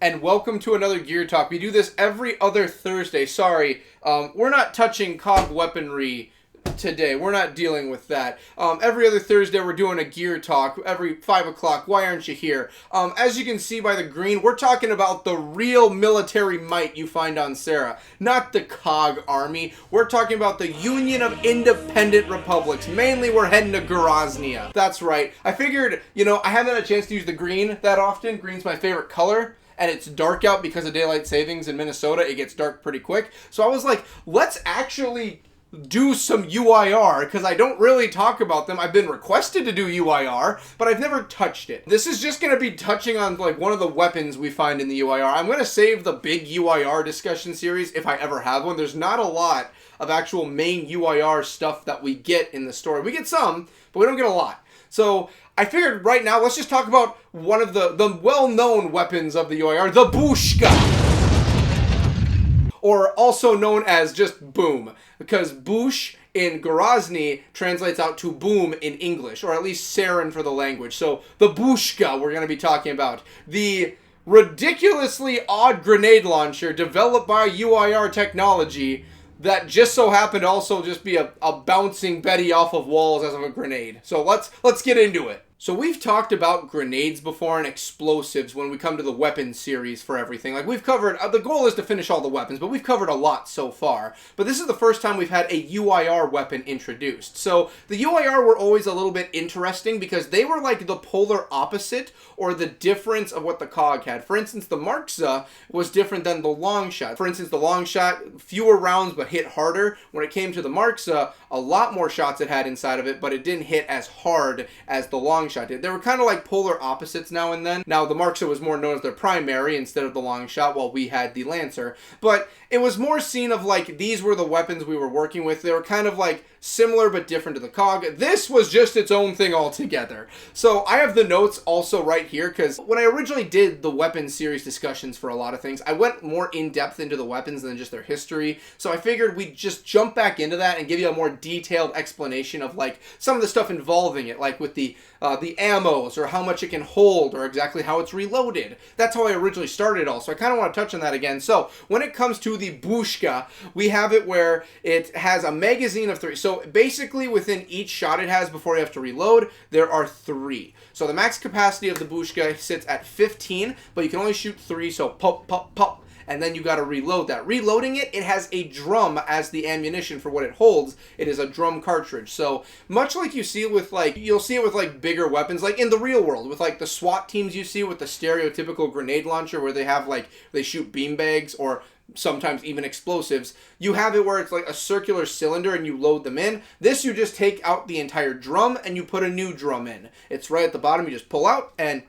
and welcome to another Gear Talk. We do this every other Thursday. Sorry, we're not touching COG weaponry today. We're not dealing with that. Every other Thursday we're doing a Gear Talk every 5 o'clock. Why aren't you here? As you can see by the green, we're talking about the real military might you find on Sarah, not the COG army. We're talking about the Union of Independent Republics. Mainly we're heading to GORASNI. That's right. I figured, I haven't had a chance to use the green that often. Green's my favorite color. And it's dark out because of daylight savings in Minnesota. It gets dark pretty quick. So I was like, let's actually do some UIR, because I don't really talk about them. I've been requested to do UIR, but I've never touched it. This is just going to be touching on like one of the weapons we find in the UIR. I'm going to save the big UIR discussion series if I ever have one. There's not a lot of actual main UIR stuff that we get in the story. We get some, but we don't get a lot. So I figured right now, let's just talk about one of the well-known weapons of the UIR, the Booshka. Or also known as just boom, because boosh in GORASNI translates out to boom in English, or at least Sarin for the language. So the Booshka we're going to be talking about. The ridiculously odd grenade launcher developed by UIR technology that just so happened to also just be a bouncing Betty off of walls as of a grenade. So let's get into it. So we've talked about grenades before and explosives when we come to the weapons series for everything. Like we've covered, the goal is to finish all the weapons, but we've covered a lot so far. But this is the first time we've had a UIR weapon introduced. So the UIR were always a little bit interesting because they were like the polar opposite or the difference of what the COG had. For instance, the Markza was different than the long shot. For instance, the long shot, fewer rounds but hit harder. When it came to the Markza, a lot more shots it had inside of it, but it didn't hit as hard as the long shot did. They were kind of like polar opposites now and then. Now, the Markza was more known as their primary instead of the long shot, while we had the Lancer. But it was more seen of like, these were the weapons we were working with. They were kind of like similar but different to the COG. This was just its own thing altogether. So I have the notes also right here, because when I originally did the weapons series discussions for a lot of things, I went more in-depth into the weapons than just their history. So I figured we'd just jump back into that and give you a more detailed explanation of like some of the stuff involving it, like with the ammos, or how much it can hold, or exactly how it's reloaded. That's how I originally started all, so I kind of want to touch on that again. So when it comes to the Booshka, we have it where it has a magazine of 3. So basically within each shot it has before you have to reload, there are 3. So the max capacity of the Booshka sits at 15, but you can only shoot 3, so pop, pop, pop. And then you got to reload that. Reloading it, it has a drum as the ammunition for what it holds. It is a drum cartridge. So much like you see with like, you'll see it with like bigger weapons, like in the real world, with like the SWAT teams you see with the stereotypical grenade launcher where they have like, they shoot beanbags or sometimes even explosives. You have it where it's like a circular cylinder and you load them in. This, you just take out the entire drum and you put a new drum in. It's right at the bottom. You just pull out and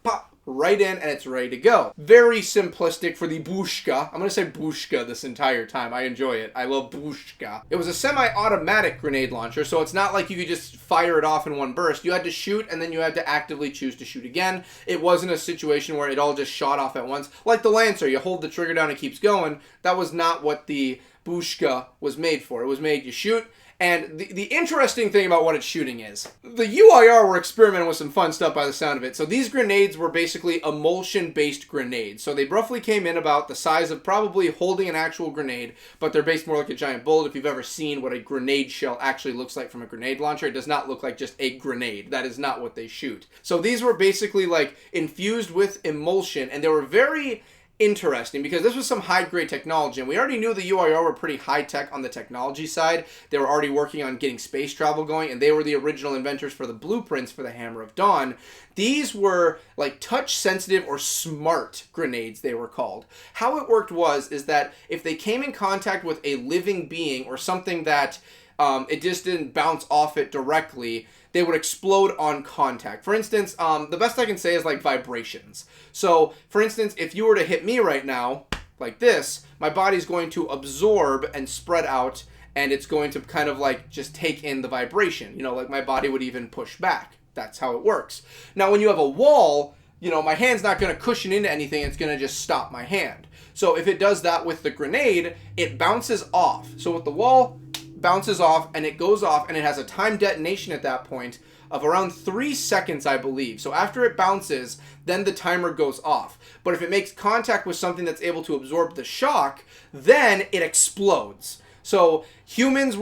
pop. Right in, and it's ready to go. Very simplistic for the Booshka. I'm going to say Booshka this entire time. I enjoy it. I love Booshka. It was a semi-automatic grenade launcher, so it's not like you could just fire it off in one burst. You had to shoot, and then you had to actively choose to shoot again. It wasn't a situation where it all just shot off at once. Like the Lancer, you hold the trigger down, it keeps going. That was not what the Booshka was made for. It was made, you shoot. And the interesting thing about what it's shooting is, the UIR were experimenting with some fun stuff by the sound of it. So these grenades were basically emulsion-based grenades. So they roughly came in about the size of probably holding an actual grenade, but they're based more like a giant bullet. If you've ever seen what a grenade shell actually looks like from a grenade launcher, it does not look like just a grenade. That is not what they shoot. So these were basically like infused with emulsion, and they were very interesting because this was some high-grade technology, and we already knew the UIR were pretty high-tech on the technology side. They were already working on getting space travel going, and they were the original inventors for the blueprints for the Hammer of Dawn. These were like touch-sensitive or smart grenades, they were called. How it worked is that if they came in contact with a living being or something that it just didn't bounce off it directly, they would explode on contact. For instance, the best I can say is like vibrations. So, for instance, if you were to hit me right now, like this, my body's going to absorb and spread out, and it's going to kind of like just take in the vibration. Like my body would even push back. That's how it works. Now, when you have a wall, my hand's not going to cushion into anything. It's going to just stop my hand. So if it does that with the grenade, it bounces off. So with the wall, bounces off, and it goes off, and it has a time detonation at that point of around 3 seconds, I believe. So after it bounces, then the timer goes off. But if it makes contact with something that's able to absorb the shock, then it explodes. So humans,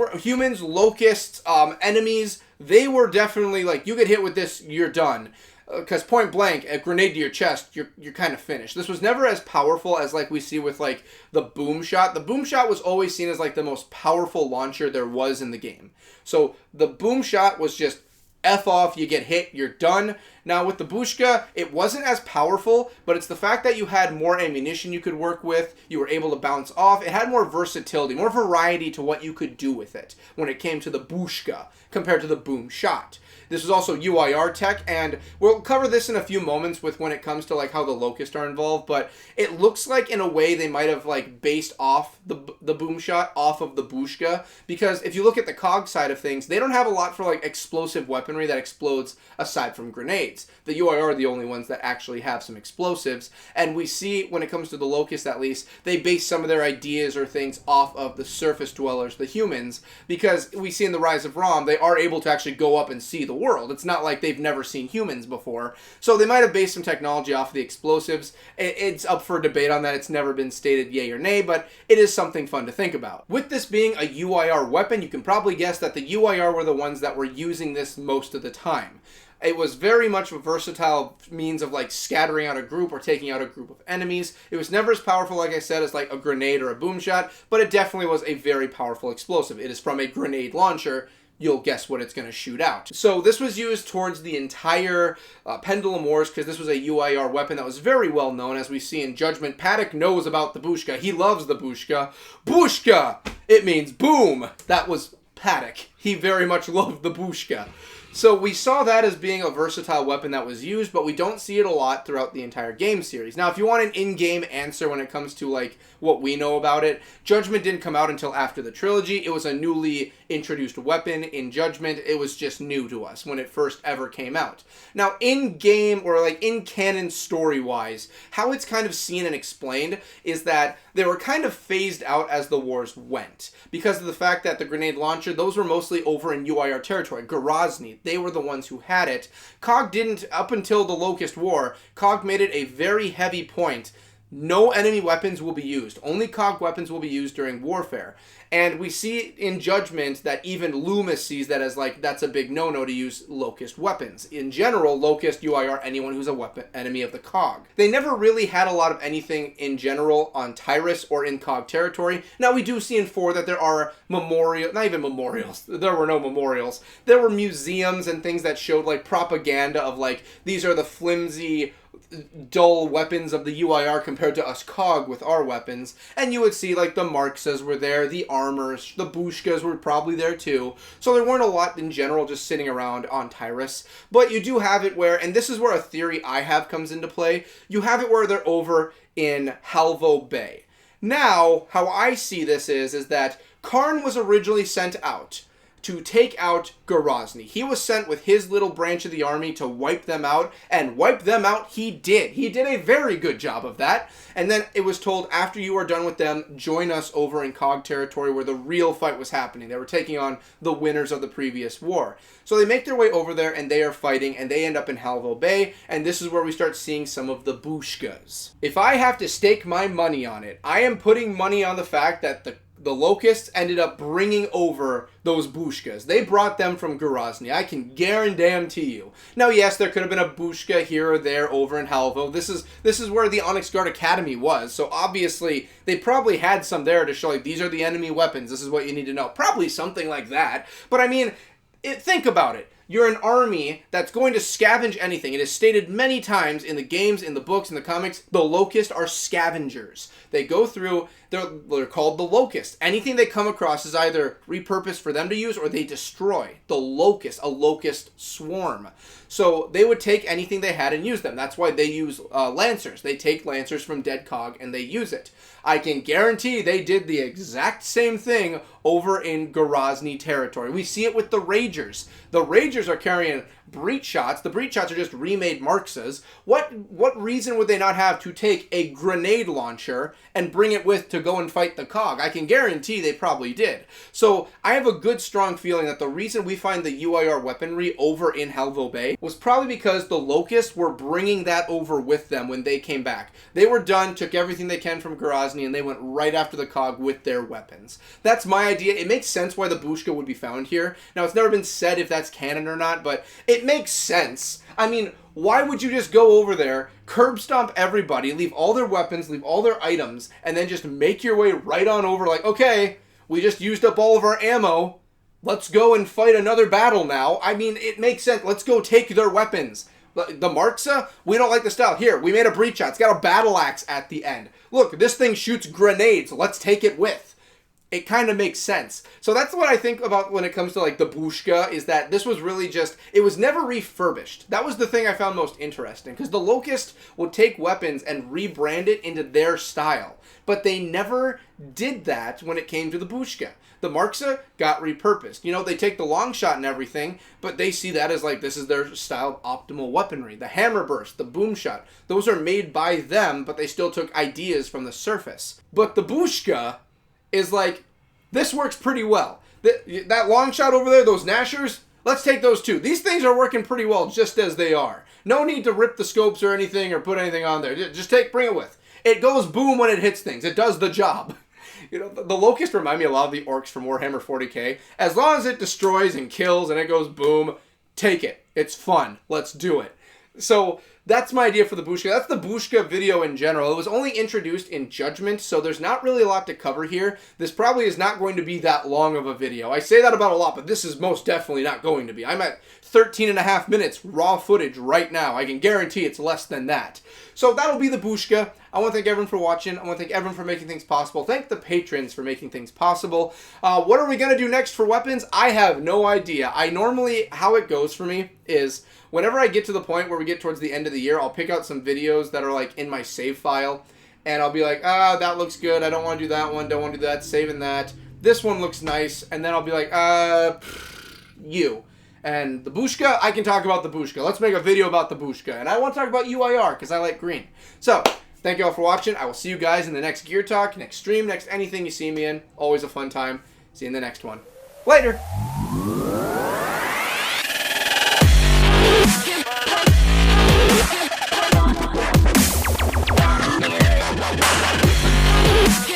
locusts, enemies, they were definitely like, you get hit with this, you're done. Because point blank, a grenade to your chest, you're kind of finished. This was never as powerful as like we see with like the boom shot. The boom shot was always seen as like the most powerful launcher there was in the game. So the boom shot was just F off, you get hit, you're done. Now with the Booshka, it wasn't as powerful, but it's the fact that you had more ammunition you could work with, you were able to bounce off, it had more versatility, more variety to what you could do with it when it came to the Booshka compared to the boom shot. This is also UIR tech, and we'll cover this in a few moments with when it comes to like how the Locusts are involved, but it looks like in a way they might have like based off the boom shot off of the Booshka, because if you look at the COG side of things, they don't have a lot for like explosive weaponry that explodes aside from grenades. The UIR are the only ones that actually have some explosives, and we see when it comes to the Locusts at least, they base some of their ideas or things off of the surface dwellers, the humans, because we see in the Rise of Rom, they are able to actually go up and see the world. It's not like they've never seen humans before. So they might have based some technology off of the explosives. It's up for debate on that. It's never been stated yay or nay, but it is something fun to think about. With this being a UIR weapon, you can probably guess that the UIR were the ones that were using this most of the time. It was very much a versatile means of like scattering out a group or taking out a group of enemies. It was never as powerful, like I said, as like a grenade or a boom shot, but it definitely was a very powerful explosive. It is from a grenade launcher. You'll guess what it's going to shoot out. So this was used towards the entire Pendulum Wars because this was a UIR weapon that was very well known, as we see in Judgment. Paddock knows about the Booshka. He loves the Booshka. Booshka! It means boom! That was Paddock. He very much loved the Booshka. So we saw that as being a versatile weapon that was used, but we don't see it a lot throughout the entire game series. Now, if you want an in-game answer when it comes to, like, what we know about it, Judgment didn't come out until after the trilogy. It was a newly introduced weapon in Judgment. It was just new to us when it first ever came out. Now, in-game, or, like, in-canon story-wise, how it's kind of seen and explained is that they were kind of phased out as the wars went. Because of the fact that the grenade launcher, those were mostly over in UIR territory. GORASNI, they were the ones who had it. COG didn't, up until the Locust War, COG made it a very heavy point. No enemy weapons will be used. Only COG weapons will be used during warfare. And we see in Judgment that even Loomis sees that as like, that's a big no-no to use Locust weapons. In general, Locust, UIR, anyone who's a weapon enemy of the COG. They never really had a lot of anything in general on Tyrus or in COG territory. Now we do see in 4 that there are not even memorials. There were no memorials. There were museums and things that showed like propaganda of like, these are the flimsy, dull weapons of the UIR compared to us COG with our weapons. And you would see like the Marxas were there, the Armors, the Booshkas were probably there too. So there weren't a lot in general just sitting around on Tyrus. But you do have it where, and this is where a theory I have comes into play, you have it where they're over in Halvo Bay. Now, how I see this is that Karn was originally sent out to take out GORASNI. He was sent with his little branch of the army to wipe them out, and wipe them out he did. He did a very good job of that. And then it was told, after you are done with them, join us over in COG territory where the real fight was happening. They were taking on the winners of the previous war. So they make their way over there, and they are fighting, and they end up in Halvo Bay, and this is where we start seeing some of the Booshkas. If I have to stake my money on it, I am putting money on the fact that the Locusts ended up bringing over those Booshkas. They brought them from GORASNI. I can guarantee you. Now, yes, there could have been a Booshka here or there over in Halvo. This is where the Onyx Guard Academy was. So obviously, they probably had some there to show, like, these are the enemy weapons. This is what you need to know. Probably something like that. But I mean, think about it. You're an army that's going to scavenge anything. It is stated many times in the games, in the books, in the comics, the Locusts are scavengers. They go through, they're called the Locusts. Anything they come across is either repurposed for them to use or they destroy. The Locust, a Locust swarm. So they would take anything they had and use them. That's why they use Lancers. They take Lancers from dead COG and they use it. I can guarantee they did the exact same thing over in GORASNI territory. We see it with the Ragers. The Ragers are carrying breach shots. The breach shots are just remade Marxas. What reason would they not have to take a grenade launcher and bring it with to go and fight the cog? I can guarantee they probably did. So I have a good strong feeling that the reason we find the UIR weaponry over in Helvo Bay was probably because the Locusts were bringing that over with them when they came back. They were done, took everything they can from GORASNI, and they went right after the cog with their weapons. That's my idea. It makes sense why the Booshka would be found here. Now, it's never been said if that's canon or not, but it makes sense. I mean, why would you just go over there, curb stomp everybody, leave all their weapons, leave all their items, and then just make your way right on over like, okay, we just used up all of our ammo. Let's go and fight another battle now. I mean, it makes sense. Let's go take their weapons. The Marxa, we don't like the style. Here, we made a breach shot. It's got a battle axe at the end. Look, this thing shoots grenades. Let's take it with. It kind of makes sense. So that's what I think about when it comes to like the Booshka, is that this was really just, it was never refurbished. That was the thing I found most interesting, because the Locust would take weapons and rebrand it into their style. But they never did that when it came to the Booshka. The Marxa got repurposed. You know, they take the long shot and everything, but they see that as like, this is their style of optimal weaponry. The hammer burst, the boom shot, those are made by them, but they still took ideas from the surface. But the Booshka is like, this works pretty well. That long shot over there, those Nashers, let's take those too. These things are working pretty well just as they are. No need to rip the scopes or anything or put anything on there. Just bring it with. It goes boom when it hits things. It does the job. You know, the Locusts remind me a lot of the orcs from Warhammer 40k. As long as it destroys and kills and it goes boom, take it. It's fun. Let's do it. So that's my idea for the Booshka. That's the Booshka video in general. It was only introduced in Judgment, so there's not really a lot to cover here. This probably is not going to be that long of a video. I say that about a lot, but this is most definitely not going to be. I'm at 13 and a half minutes raw footage right now. I can guarantee it's less than that. So that'll be the Booshka. I want to thank everyone for watching. I want to thank everyone for making things possible. Thank the patrons for making things possible. What are we going to do next for weapons? I have no idea. How it goes for me is, whenever I get to the point where we get towards the end of the year, I'll pick out some videos that are like in my save file, and I'll be like, that looks good. I don't want to do that one. Don't want to do that. Saving that. This one looks nice. And then I'll be like, you. And the Booshka, I can talk about the Booshka. Let's make a video about the Booshka. And I want to talk about UIR because I like green. So, thank you all for watching. I will see you guys in the next Gear Talk, next stream, next anything you see me in. Always a fun time. See you in the next one. Later! Yeah.